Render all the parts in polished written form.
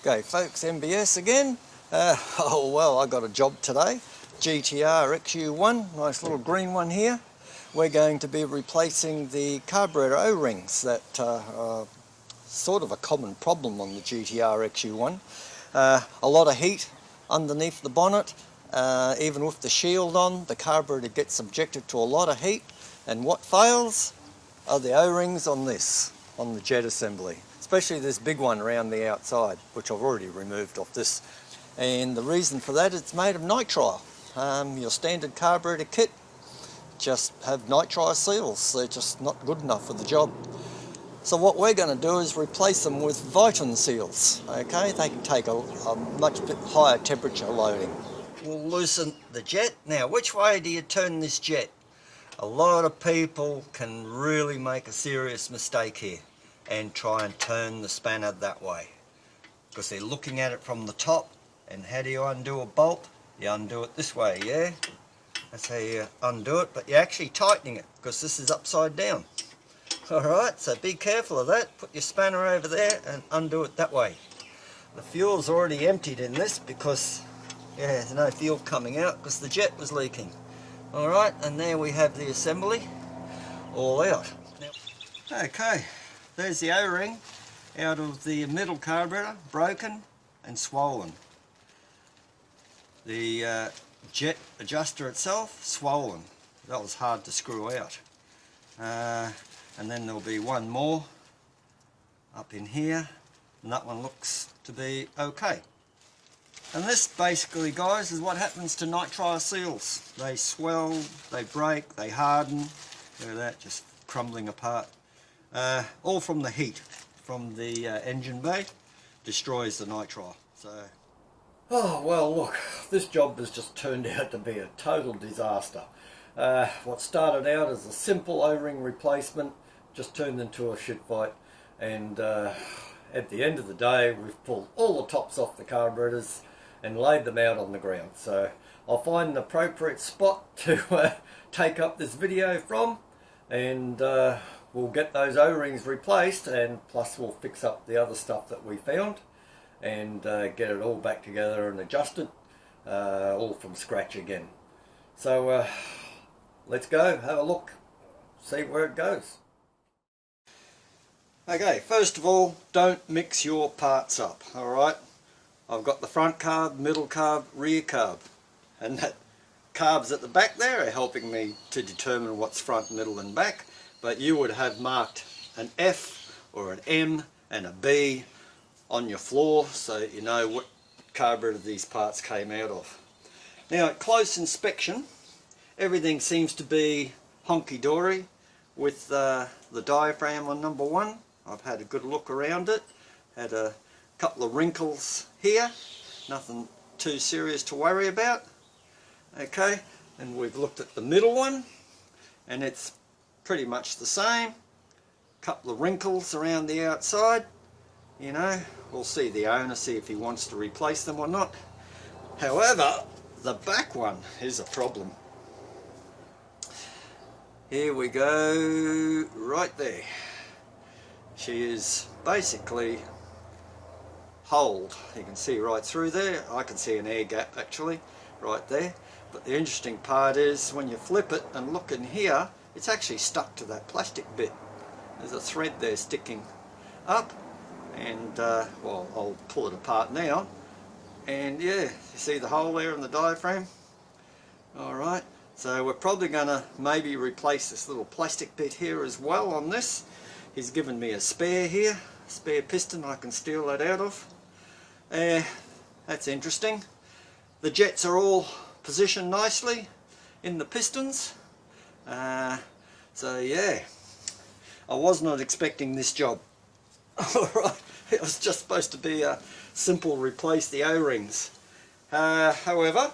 Okay folks, MBS again. Oh well, I got a job today. GTR XU1, nice little green one here. We're going to be replacing the carburetor O-rings that are sort of a common problem on the GTR XU1. A lot of heat underneath the bonnet. Even with the shield on, the carburetor gets subjected to a lot of heat, and what fails are the O-rings on the jet assembly. Especially this big one around the outside, which I've already removed off this. And the reason for that, it's made of nitrile. Your standard carburetor kit just have nitrile seals. They're just not good enough for the job. So what we're going to do is replace them with Viton seals. Okay, they can take a much bit higher temperature loading. We'll loosen the jet. Now, which way do you turn this jet? A lot of people can really make a serious mistake here and try and turn the spanner that way, because they're looking at it from the top. And how do you undo a bolt? You undo it this way, yeah? That's how you undo it, but you're actually tightening it because this is upside down. Alright, so be careful of that. Put your spanner over there and undo it that way. The fuel's already emptied in this because there's no fuel coming out because the jet was leaking. Alright, and there we have the assembly all out. Okay, there's the O-ring out of the middle carburetor, broken and swollen. The jet adjuster itself, swollen. That was hard to screw out. And then there'll be one more up in here, and that one looks to be okay. And this basically, guys, is what happens to nitrile seals. They swell, they break, they harden. Look at that, just crumbling apart. All from the heat from the engine bay, destroys the nitrile. So, oh well, look, this job has just turned out to be a total disaster. What started out as a simple O-ring replacement just turned into a shit fight, and at the end of the day we've pulled all the tops off the carburetors and laid them out on the ground. So I'll find an appropriate spot to take up this video from, and we'll get those O-rings replaced, and plus we'll fix up the other stuff that we found and get it all back together and adjusted, all from scratch again. So let's go, have a look, see where it goes. Okay, first of all, don't mix your parts up, alright? I've got the front carb, middle carb, rear carb, and that carbs at the back there are helping me to determine what's front, middle and back, but you would have marked an F or an M and a B on your floor so you know what carburetor these parts came out of. Now at close inspection, everything seems to be honky-dory with the diaphragm on number one. I've had a good look around it, had a couple of wrinkles here, nothing too serious to worry about. Okay, and we've looked at the middle one and it's pretty much the same. Couple of wrinkles around the outside, you know, we'll see the owner, see if he wants to replace them or not. However, the back one is a problem. Here we go, right there. She is basically holed. You can see right through there. I can see an air gap actually right there. But the interesting part is when you flip it and look in here, it's actually stuck to that plastic bit. There's a thread there sticking up, and well, I'll pull it apart now. And yeah, you see the hole there in the diaphragm? Alright, so we're probably going to maybe replace this little plastic bit here as well on this. He's given me a spare here, spare piston I can steal that out of. That's interesting. The jets are all positioned nicely in the pistons. So yeah, I was not expecting this job. Alright, it was just supposed to be a simple replace the O-rings. However,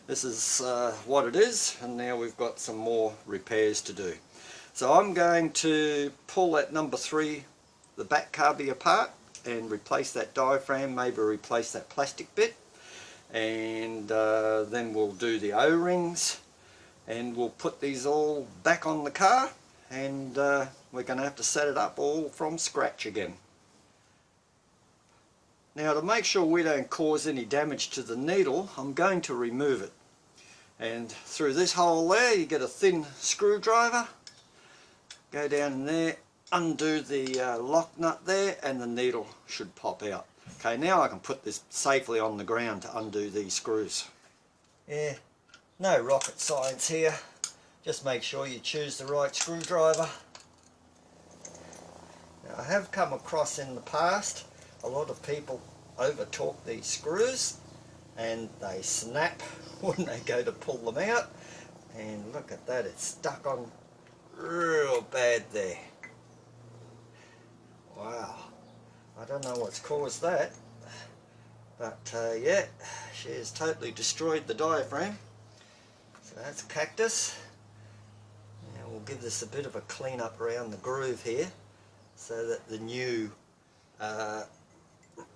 this is what it is, and now we've got some more repairs to do. So I'm going to pull that number 3, the back carby apart, and replace that diaphragm, maybe replace that plastic bit, and then we'll do the O-rings, and we'll put these all back on the car, and we're going to have to set it up all from scratch again. Now, to make sure we don't cause any damage to the needle, I'm going to remove it. And through this hole there, you get a thin screwdriver, go down in there, undo the lock nut there, and the needle should pop out. Okay, now I can put this safely on the ground to undo these screws. Yeah, no rocket science here. Just make sure you choose the right screwdriver. Now, I have come across in the past a lot of people over torque these screws and they snap when they go to pull them out, and look at that, it's stuck on real bad there. Wow, I don't know what's caused that, but yeah, she has totally destroyed the diaphragm. So that's cactus. Now we'll give this a bit of a clean up around the groove here so that the new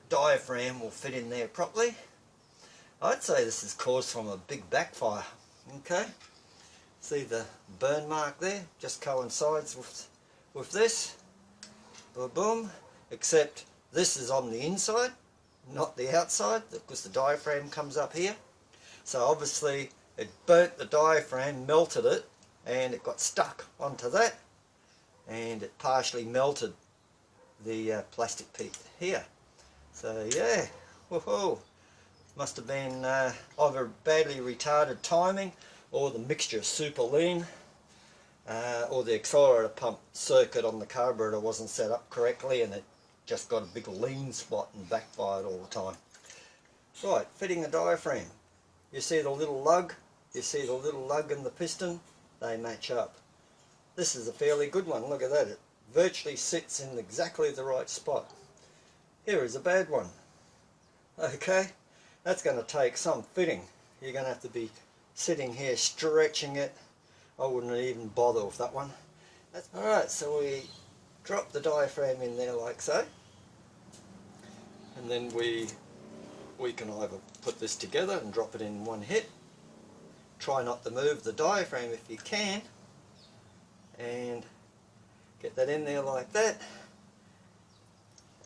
diaphragm will fit in there properly. I'd say this is caused from a big backfire. Okay, see the burn mark there, just coincides with this. Boom, boom, except this is on the inside, not the outside, because the diaphragm comes up here. So obviously it burnt the diaphragm, melted it, and it got stuck onto that, and it partially melted the plastic piece here. So yeah, woohoo! Must have been either badly retarded timing, or the mixture super lean, or the accelerator pump circuit on the carburetor wasn't set up correctly and it just got a big lean spot and backfired all the time. Right, fitting the diaphragm. You see the little lug? You see the little lug and the piston? They match up. This is a fairly good one, look at that. It virtually sits in exactly the right spot. Here is a bad one. Okay, that's going to take some fitting. You're going to have to be sitting here stretching it. I wouldn't even bother with that one. Alright, so we drop the diaphragm in there like so, and then we can either put this together and drop it in one hit. Try not to move the diaphragm if you can, and get that in there like that,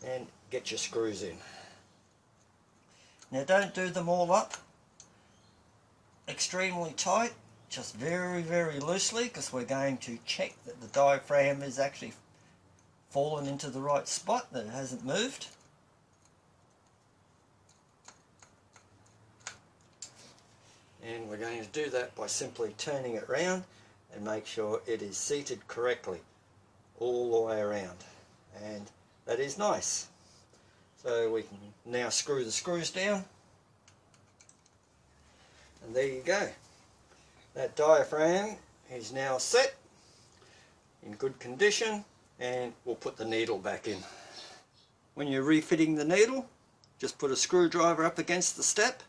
and get your screws in. Now don't do them all up extremely tight, just very, very loosely, because we're going to check that the diaphragm is actually fallen into the right spot, that it hasn't moved. And we're going to do that by simply turning it around and make sure it is seated correctly all the way around, and that is nice. So we can now screw the screws down, and there you go. That diaphragm is now set in good condition, and we'll put the needle back in. When you're refitting the needle, just put a screwdriver up against the step,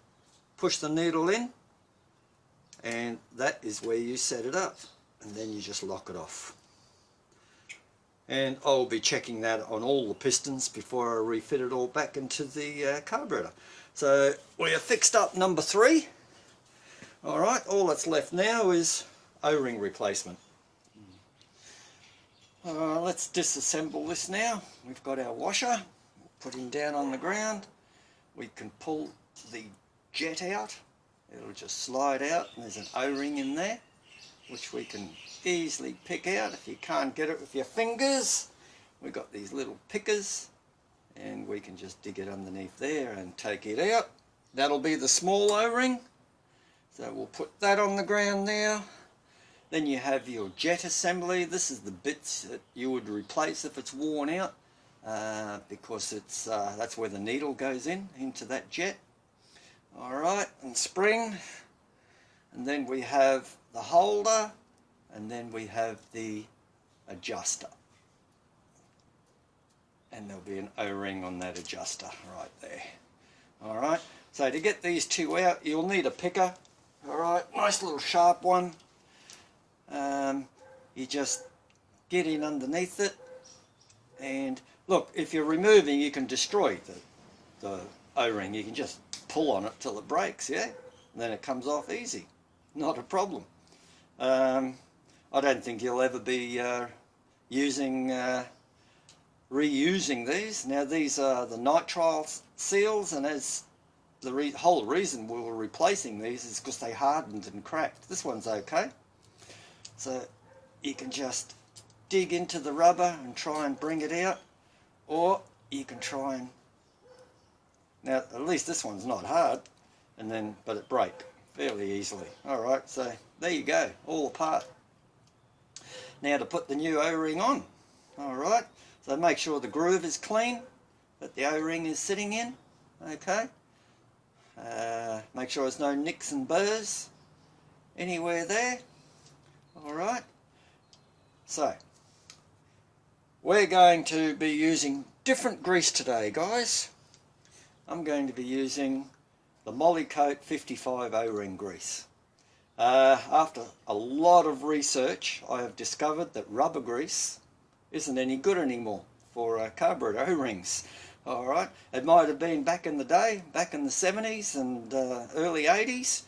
push the needle in, and that is where you set it up, and then you just lock it off. And I'll be checking that on all the pistons before I refit it all back into the carburetor. So we are fixed up number 3. Alright, all that's left now is O-ring replacement. Let's disassemble this now. We've got our washer, put him down on the ground. We can pull the jet out. It'll just slide out, and there's an O-ring in there, which we can easily pick out. If you can't get it with your fingers, we've got these little pickers, and we can just dig it underneath there and take it out. That'll be the small O-ring. So we'll put that on the ground now. Then you have your jet assembly. This is the bits that you would replace if it's worn out, because it's that's where the needle goes into that jet. Alright, and spring. And then we have the holder, and then we have the adjuster. And there'll be an O-ring on that adjuster right there. Alright, so to get these two out, you'll need a picker. Alright, nice little sharp one. You just get in underneath it, and look, if you're removing, you can destroy the O-ring. You can just pull on it till it breaks, yeah? And then it comes off easy. Not a problem. I don't think you'll ever be using reusing these. Now these are the nitrile seals, and as the whole reason we were replacing these is because they hardened and cracked. This one's okay. So you can just dig into the rubber and try and bring it out, or you can try and, now at least this one's not hard, but it breaks fairly easily. Alright, so there you go, all apart. Now to put the new O-ring on. Alright, so make sure the groove is clean that the O-ring is sitting in. Okay, make sure there's no nicks and burrs anywhere there. Alright, so we're going to be using different grease today, guys. I'm going to be using the Molykote 55 O-ring grease. After a lot of research, I have discovered that rubber grease isn't any good anymore for carburetor O-rings. Alright, it might have been back in the day, back in the 70s and early 80s,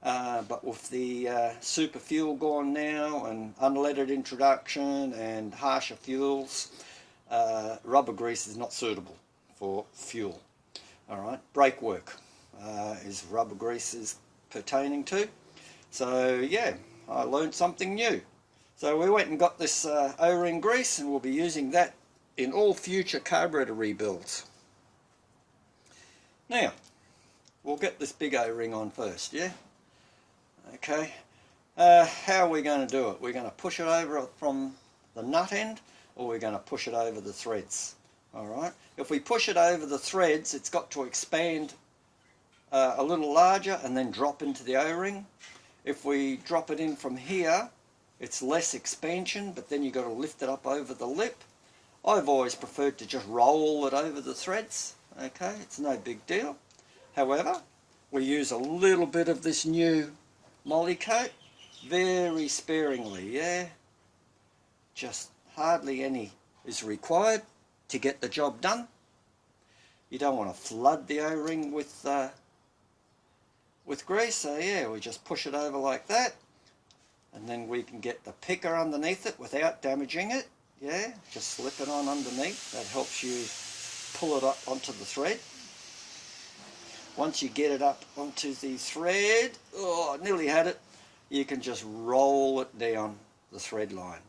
but with the super fuel gone now and unleaded introduction and harsher fuels, rubber grease is not suitable for fuel. Alright, brake work is rubber grease is pertaining to. So yeah, I learned something new. So we went and got this O-ring grease, and we'll be using that in all future carburetor rebuilds. Now, we'll get this big O-ring on first, yeah? Okay, how are we going to do it? We're going to push it over from the nut end, or we're going to push it over the threads. Alright, if we push it over the threads, it's got to expand a little larger and then drop into the O-ring. If we drop it in from here, it's less expansion, but then you've got to lift it up over the lip. I've always preferred to just roll it over the threads. Okay, it's no big deal. However, we use a little bit of this new Molykote, very sparingly, yeah. Just hardly any is required to get the job done. You don't want to flood the O-ring with grease, so yeah, we just push it over like that, and then we can get the picker underneath it without damaging it. Yeah, just slip it on underneath. That helps you pull it up onto the thread. Once you get it up onto the thread, oh, I nearly had it, you can just roll it down the thread line.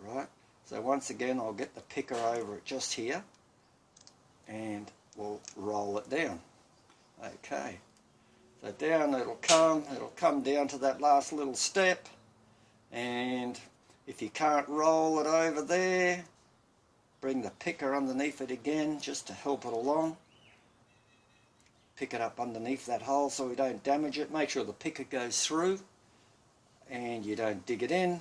Alright, so once again I'll get the picker over it just here, and we'll roll it down. Okay, so down it'll come down to that last little step, and if you can't roll it over there, bring the picker underneath it again just to help it along. Pick it up underneath that hole so we don't damage it. Make sure the picker goes through and you don't dig it in,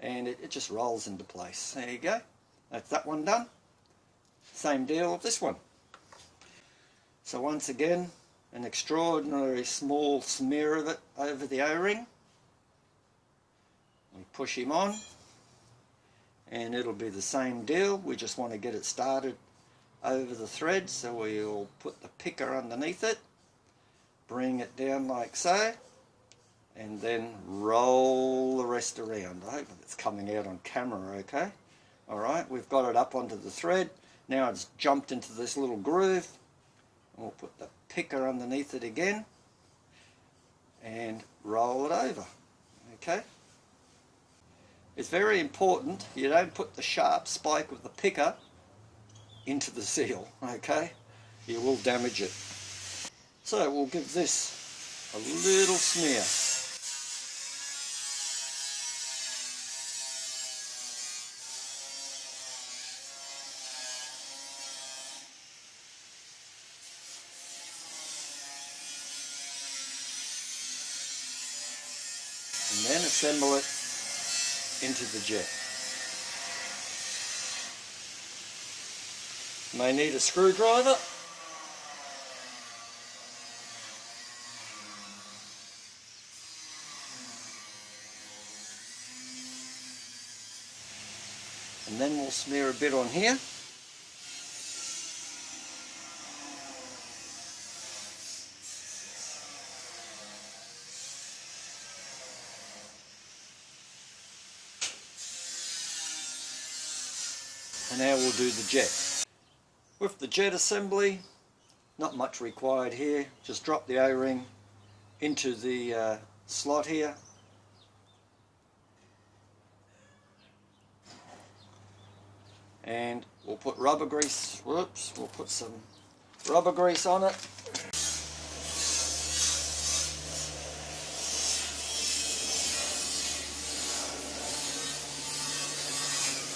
and it just rolls into place. There you go. That's that one done. Same deal with this one. So once again, an extraordinary small smear of it over the O-ring. We push him on, and it'll be the same deal. We just want to get it started over the thread, so we'll put the picker underneath it, bring it down like so, and then roll the rest around. I hope it's coming out on camera okay. Alright, we've got it up onto the thread. Now it's jumped into this little groove, and we'll put the picker underneath it again and roll it over. Okay, it's very important you don't put the sharp spike of the picker into the seal, okay? You will damage it. So we'll give this a little smear. And then assemble it into the jet. May need a screwdriver. And then we'll smear a bit on here. And now we'll do the jet. With the jet assembly, not much required here. Just drop the O-ring into the slot here. And we'll put rubber grease, we'll put some rubber grease on it.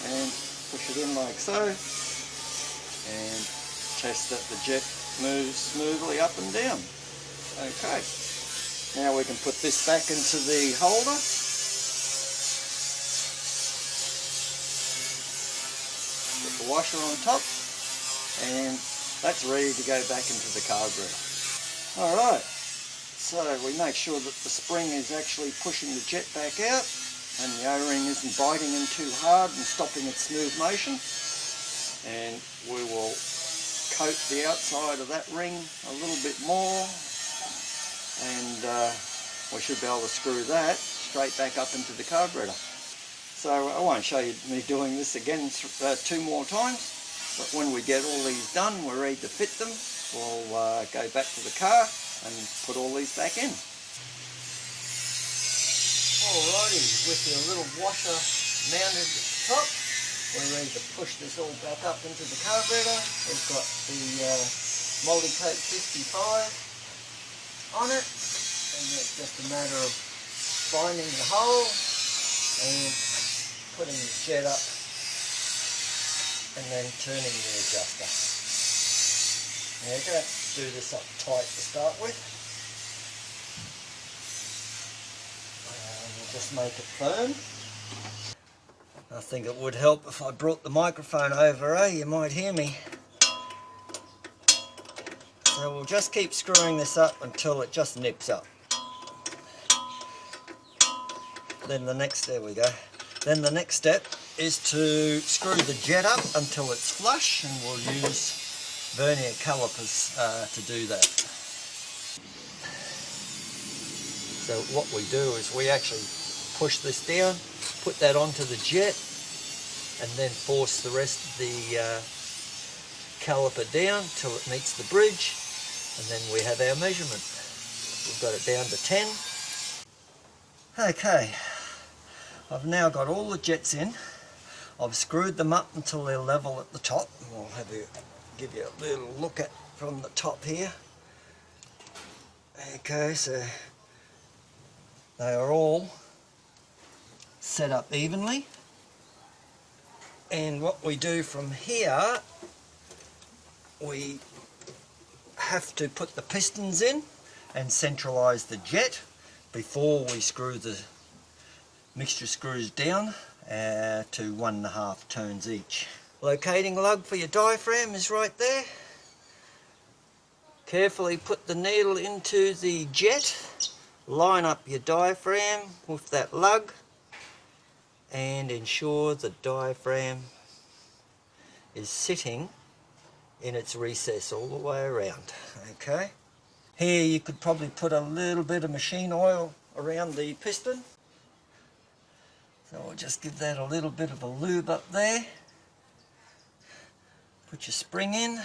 And push it in like so. And test that the jet moves smoothly up and down. Okay. Now we can put this back into the holder. Put the washer on top, and that's ready to go back into the carburetor. Alright, so we make sure that the spring is actually pushing the jet back out and the O-ring isn't biting in too hard and stopping its smooth motion. And we will coat the outside of that ring a little bit more, and we should be able to screw that straight back up into the carburetor. So I won't show you me doing this again 2 more times, but when we get all these done, we're ready to fit them, we'll go back to the car and put all these back in. Alrighty, with your little washer mounted at the top, we're ready to push this all back up into the carburetor. We've got the Multicoat 55 on it, and it's just a matter of finding the hole and putting the jet up and then turning the adjuster. Now you're going to have to do this up tight to start with. We'll just make it firm. I think it would help if I brought the microphone over, you might hear me. So we'll just keep screwing this up until it just nips up. Then the next, there we go. Then the next step is to screw the jet up until it's flush, and we'll use vernier calipers to do that. So what we do is we actually push this down, put that onto the jet, and then force the rest of the caliper down till it meets the bridge, and then we have our measurement. We've got it down to 10. Okay, I've now got all the jets in. I've screwed them up until they're level at the top. I'll give you a little look at from the top here. Okay, so they are all set up evenly. And what we do from here, we have to put the pistons in and centralise the jet before we screw the mixture screws down to 1.5 turns each. Locating lug for your diaphragm is right there. Carefully put the needle into the jet, line up your diaphragm with that lug, and ensure the diaphragm is sitting in its recess all the way around. Okay. Here you could probably put a little bit of machine oil around the piston. So we'll just give that a little bit of a lube up there. Put your spring in.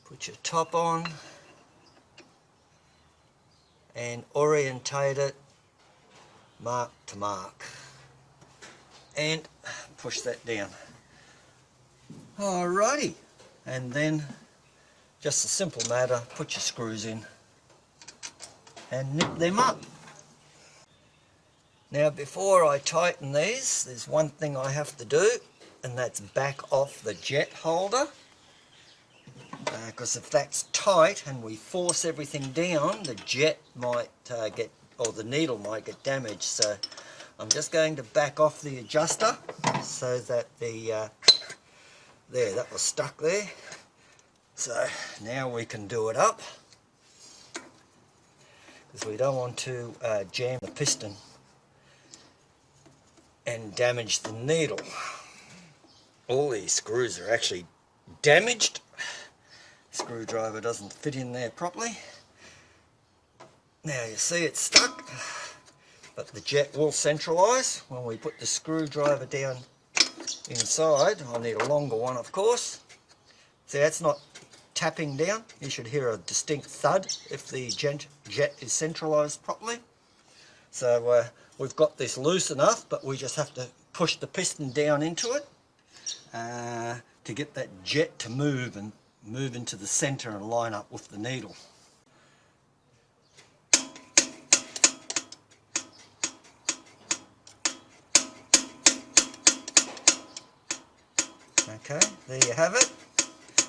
Put your top on. And orientate it mark to mark. And push that down. Alrighty. And then, just a simple matter, put your screws in and nip them up. Now before I tighten these, there's one thing I have to do, and that's back off the jet holder, because if that's tight and we force everything down, the jet might or the needle might get damaged. So I'm just going to back off the adjuster so that there, that was stuck there. So now we can do it up, because we don't want to jam the piston and damage the needle. All these screws are actually damaged. Screwdriver doesn't fit in there properly. Now you see it's stuck, but the jet will centralise when we put the screwdriver down inside, I'll need a longer one of course. See, that's not tapping down. You should hear a distinct thud if the jet is centralised properly. So we've got this loose enough, but we just have to push the piston down into it to get that jet to move and move into the centre and line up with the needle. Okay, there you have it.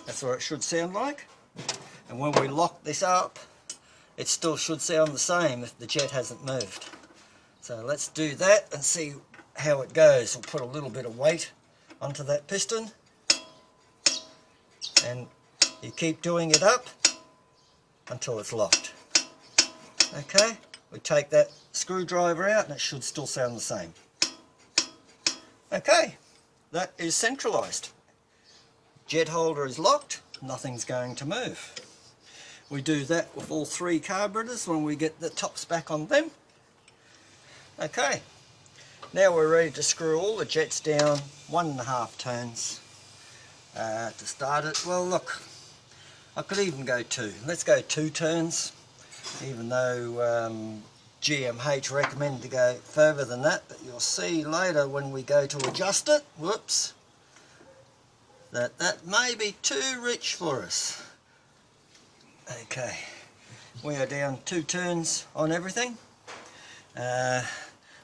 That's what it should sound like. And when we lock this up, it still should sound the same if the jet hasn't moved. So let's do that and see how it goes. We'll put a little bit of weight onto that piston. And you keep doing it up until it's locked. Okay, we take that screwdriver out and it should still sound the same. Okay, that is centralised. Jet holder is locked, nothing's going to move. We do that with all three carburetors when we get the tops back on them. Okay, now we're ready to screw all the jets down 1.5 turns to start it. Well look, I could even go 2. Let's go 2 turns, even though GMH recommended to go further than that, but you'll see later when we go to adjust it, whoops, that may be too rich for us. Okay, we are down 2 turns on everything.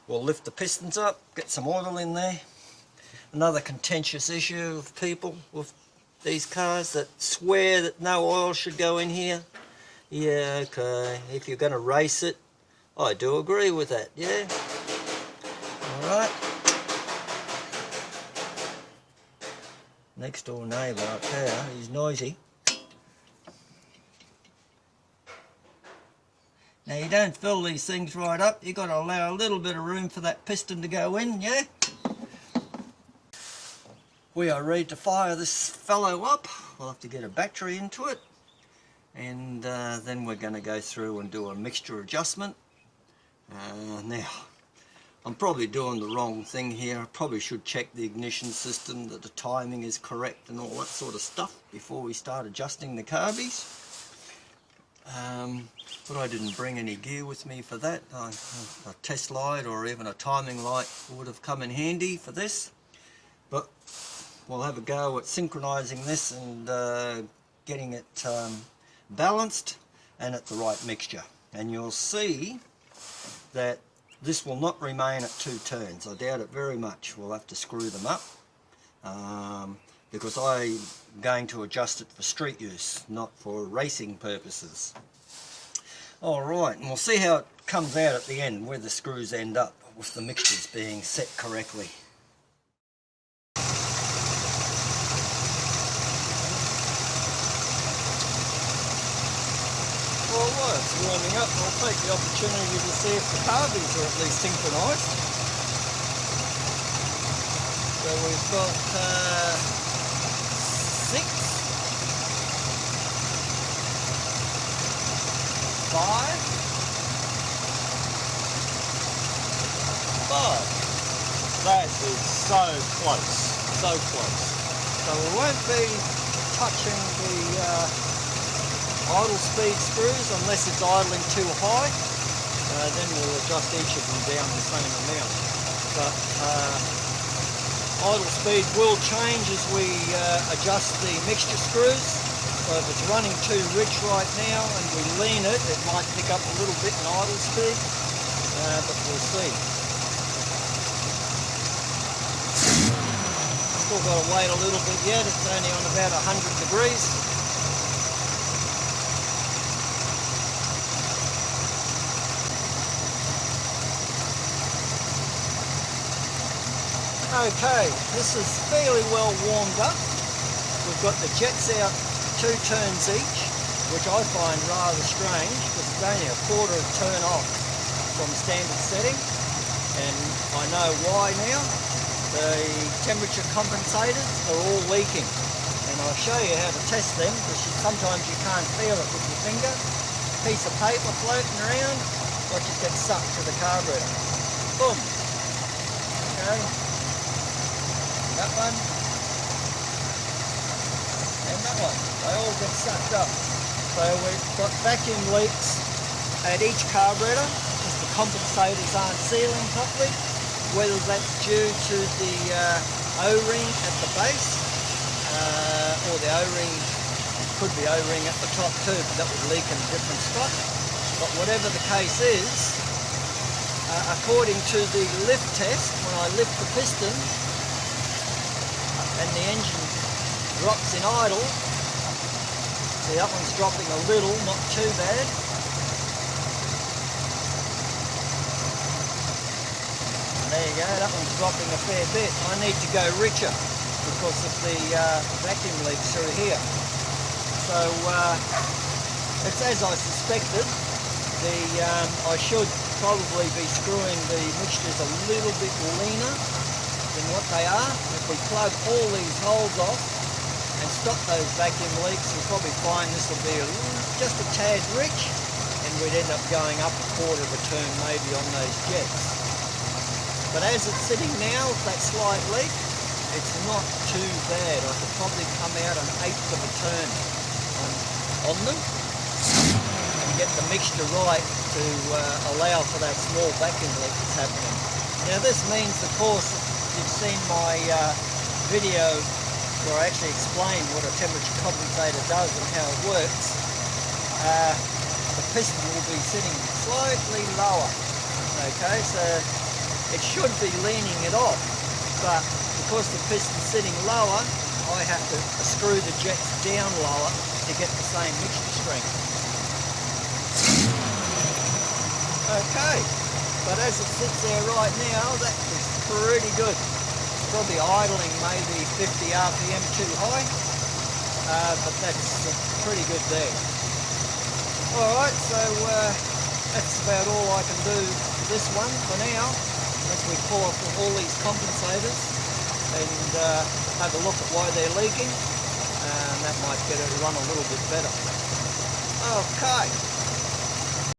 We'll lift the pistons up, get some oil in there. Another contentious issue of people with these cars that swear that no oil should go in here. Yeah, okay, if you're going to race it, I do agree with that, yeah. Alright. Next door neighbour up there, he's noisy. Now you don't fill these things right up, you've got to allow a little bit of room for that piston to go in, yeah? We are ready to fire this fellow up. We'll have to get a battery into it, and then we're going to go through and do a mixture adjustment. Now, I'm probably doing the wrong thing here. I probably should check the ignition system, that the timing is correct and all that sort of stuff before we start adjusting the carbies. But I didn't bring any gear with me for that. A test light or even a timing light would have come in handy for this. But we'll have a go at synchronizing this and getting it balanced and at the right mixture. And you'll see that this will not remain at 2 turns. I doubt it very much. We'll have to screw them up because I'm going to adjust it for street use, not for racing purposes. Alright, and we'll see how it comes out at the end, where the screws end up with the mixtures being set correctly. Well, while it's warming up, I'll take the opportunity to see if the carbies are at least synchronised. So we've got 6, 5. That is so close, so close. So we won't be touching the idle speed screws unless it's idling too high. Then we'll adjust each of them down the same amount. But idle speed will change as we adjust the mixture screws. So if it's running too rich right now and we lean it, it might pick up a little bit in idle speed, but we'll see. Still got to wait a little bit yet, it's only on about 100 degrees. Okay, this is fairly well warmed up. We've got the jets out 2 turns each, which I find rather strange because it's only a quarter of a turn off from standard setting, and I know why now. The temperature compensators are all leaking, and I'll show you how to test them because sometimes you can't feel it with your finger. Piece of paper floating around, watch it get sucked to the carburetor. Boom. Okay. that one, and that one. They all get sucked up. So we've got vacuum leaks at each carburetor because the compensators aren't sealing properly, whether that's due to the O-ring at the base or the O-ring, could be O-ring at the top too, but that would leak in a different spot. But whatever the case is, according to the lift test, when I lift the piston and the engine drops in idle, see that one's dropping a little, not too bad. And there you go, that one's dropping a fair bit. I need to go richer because of the vacuum leaks through here. So it's as I suspected. I should probably be screwing the mixtures a little bit leaner than what they are. If we plug all these holes off and stop those vacuum leaks, you'll probably find this will be just a tad rich, and we'd end up going up a quarter of a turn maybe on those jets. But as it's sitting now with that slight leak, it's not too bad. I could probably come out an eighth of a turn on them and get the mixture right to allow for that small vacuum leak that's happening. Now this means, of course, you've seen my video where I actually explain what a temperature compensator does and how it works. The piston will be sitting slightly lower. Okay, so it should be leaning it off, but because the piston's sitting lower, I have to screw the jets down lower to get the same mixture strength. Okay, but as it sits there right now, that is pretty good. Probably idling maybe 50 RPM too high, but that's pretty good there. Alright, so that's about all I can do for this one for now, as we pull off all these compensators and have a look at why they're leaking, and that might get it to run a little bit better. Okay.